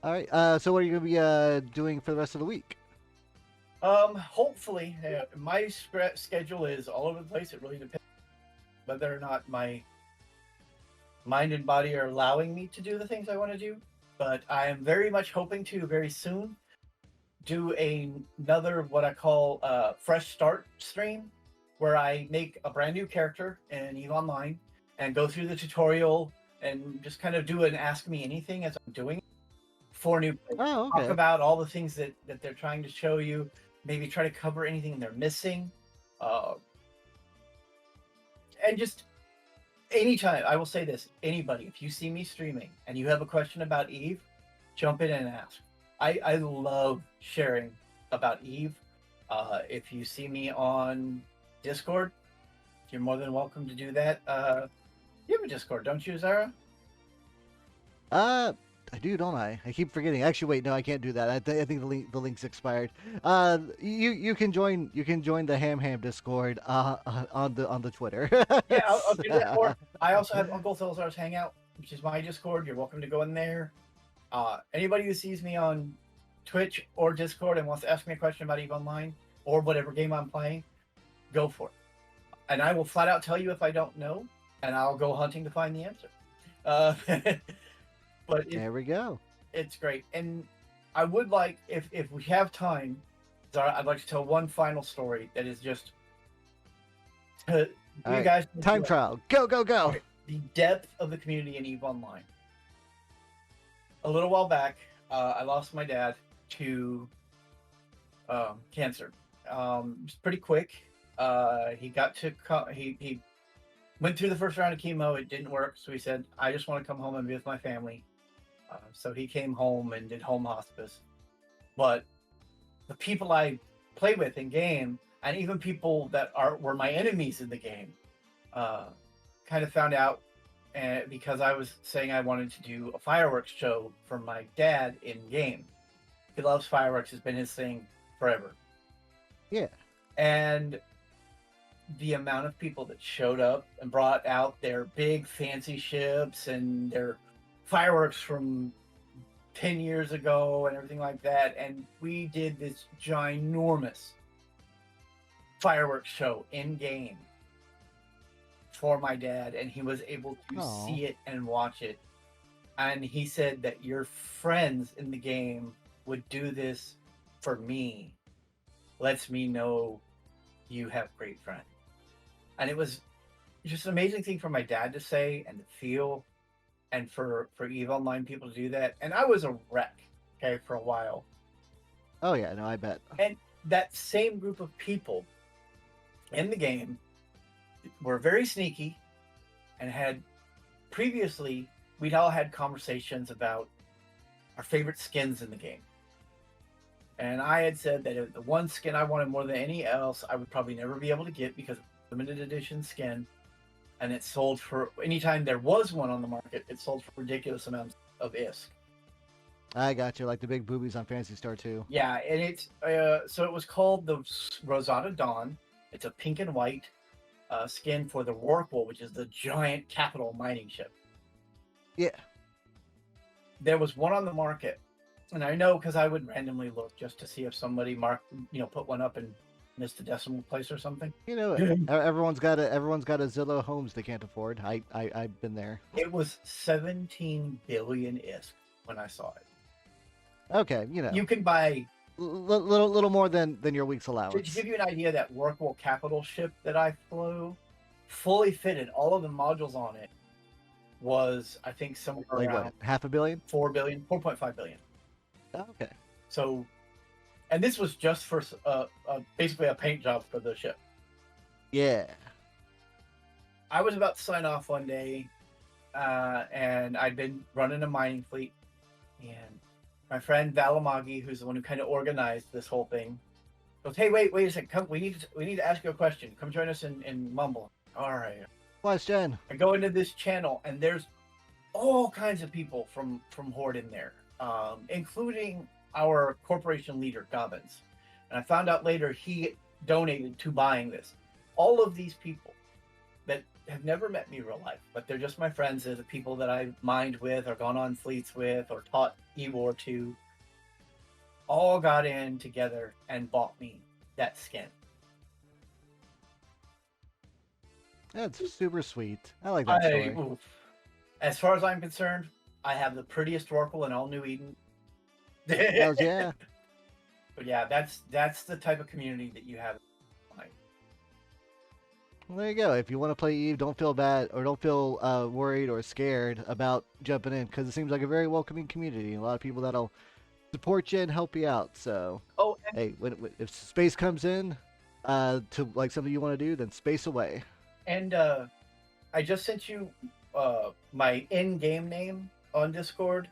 All right. So, what are you gonna be doing for the rest of the week? Hopefully, my schedule is all over the place. It really depends whether or not my mind and body are allowing me to do the things I want to do. But I am very much hoping to very soon do another what I call fresh start stream, where I make a brand new character in EVE Online and go through the tutorial and just kind of do an ask me anything as I'm doing it for new players. Oh, Talk okay. about all the things that they're trying to show you. Maybe try to cover anything they're missing, uh, and just anytime. I will say this: anybody, if you see me streaming and you have a question about Eve, jump in and ask. I love sharing about Eve. If you see me on Discord, you're more than welcome to do that. You have a Discord, don't you, Zara? I do, don't I? I keep forgetting. Actually, wait, no, I can't do that. I think the link's expired. You can join the Ham Discord on the Twitter. Yeah, I'll do that. Or I also have Uncle Thelzar's Hangout, which is my Discord. You're welcome to go in there. Anybody who sees me on Twitch or Discord and wants to ask me a question about EVE Online or whatever game I'm playing, go for it. And I will flat out tell you if I don't know, and I'll go hunting to find the answer. Uh, but There we go. it's great. And I would like, if we have time, Zara, I'd like to tell one final story that is just to All you right. guys Time trial. Go, go, go. Okay, the depth of the community in EVE Online. A little while back, I lost my dad to cancer. It was pretty quick. He got to he went through the first round of chemo. It didn't work, so he said, "I just want to come home and be with my family." So he came home and did home hospice. But the people I play with in game, and even people that were my enemies in the game, kind of found out because I was saying I wanted to do a fireworks show for my dad in game. He loves fireworks; has been his thing forever. Yeah. And the amount of people that showed up and brought out their big fancy ships and their fireworks from 10 years ago and everything like that, and we did this ginormous fireworks show in game for my dad, and he was able to Aw. see it and watch it. And he said that your friends in the game would do this for me, lets me know you have great friends. And it was just an amazing thing for my dad to say and to feel, and for EVE Online people to do that. And I was a wreck, okay, for a while. Oh yeah, no, I bet. And that same group of people in the game were very sneaky and had previously, we'd all had conversations about our favorite skins in the game. And I had said that the one skin I wanted more than any else, I would probably never be able to get because it's a limited edition skin. And it sold for, anytime there was one on the market, it sold for ridiculous amounts of ISK. I got you, like the big boobies on Fantasy Star 2. Yeah, and it's, so it was called the Rosada Dawn. It's a pink and white skin for the Rorqual, which is the giant capital mining ship. Yeah. There was one on the market And I know because I would randomly look just to see if somebody put one up and missed a decimal place or something. You know, everyone's got a Zillow homes they can't afford. I've been there. It was 17 billion ISK when I saw it. Okay, You can buy. little more than your week's To allowance. give you an idea, that workable capital ship that I flew, fully fitted, all of the modules on it, was I think somewhere Like around what? Half a billion? 4 billion, 4.5 billion. Okay. So, and this was just for basically a paint job for the ship. Yeah. I was about to sign off one day, and I'd been running a mining fleet, and my friend Valamagi, who's the one who kind of organized this whole thing, goes, "Hey, wait a second, come, we need to ask you a question. Come join us in Mumble." All right. Question. I go into this channel, and there's all kinds of people from Horde in there, including our corporation leader Gobbins. And I found out later he donated to buying this. All of these people that have never met me in real life, but they're just my friends. They're the people that I mined with, or gone on fleets with, or taught E-War to. All got in together and bought me that skin. That's super sweet. I like that story. Oof. As far as I'm concerned, I have the prettiest Rorqual in all New Eden. Hells yeah. But yeah, that's the type of community that you have. Well, there you go. If you want to play Eve, don't feel bad or don't feel worried or scared about jumping in, because it seems like a very welcoming community. A lot of people that'll support you and help you out. So, Oh, hey, if space comes in to like something you want to do, then space away. and I just sent you my in-game name on Discord.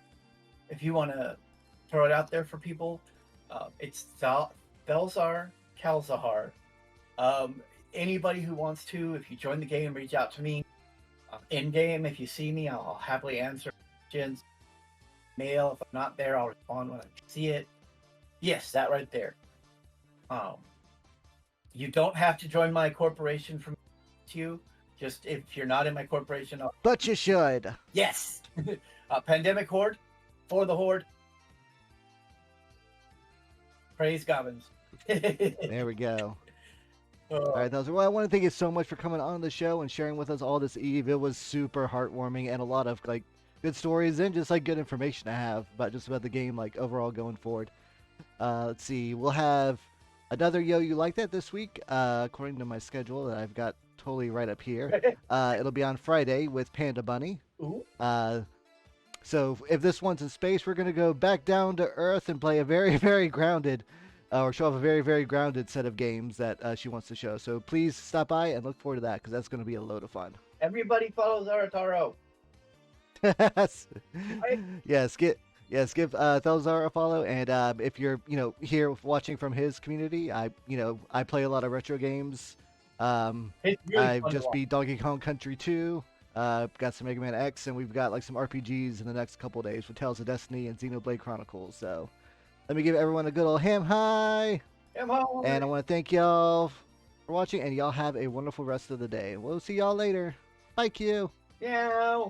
If you want to throw it out there for people, it's Thelzar Kalzahar. Anybody who wants to, if you join the game, reach out to me. In game, if you see me, I'll happily answer questions. Mail, if I'm not there, I'll respond when I see it. Yes, that right there. You don't have to join my corporation from you. Just if you're not in my corporation, But you should. yes. Pandemic Horde for the Horde. Praise Gobbins. There we go. All All right, Thelzar. Well, I want to thank you so much for coming on the show and sharing with us all this Eve. It was super heartwarming and a lot of like good stories and just like good information to have about the game, like overall going forward. Let's see, we'll have another Yo You Like That this week, according to my schedule that I've got totally right up here. It'll be on Friday with Panda Bunny. Ooh. So if this one's in space, we're gonna go back down to Earth and play a very, very grounded, or show off a very, very grounded set of games that she wants to show. So please stop by and look forward to that, because that's gonna be a load of fun. Everybody follow Zarataro. Yes, give Thelzar a follow, and if you're here watching from his community, I play a lot of retro games. It's really I fun to just watch. beat Donkey Kong Country 2. Got some Mega Man X, and we've got like some RPGs in the next couple days with Tales of Destiny and Xenoblade Chronicles. So let me give everyone a good old ham hi, and I want to thank y'all for watching, and y'all have a wonderful rest of the day. We'll see y'all later. Bye, Q. Yeah.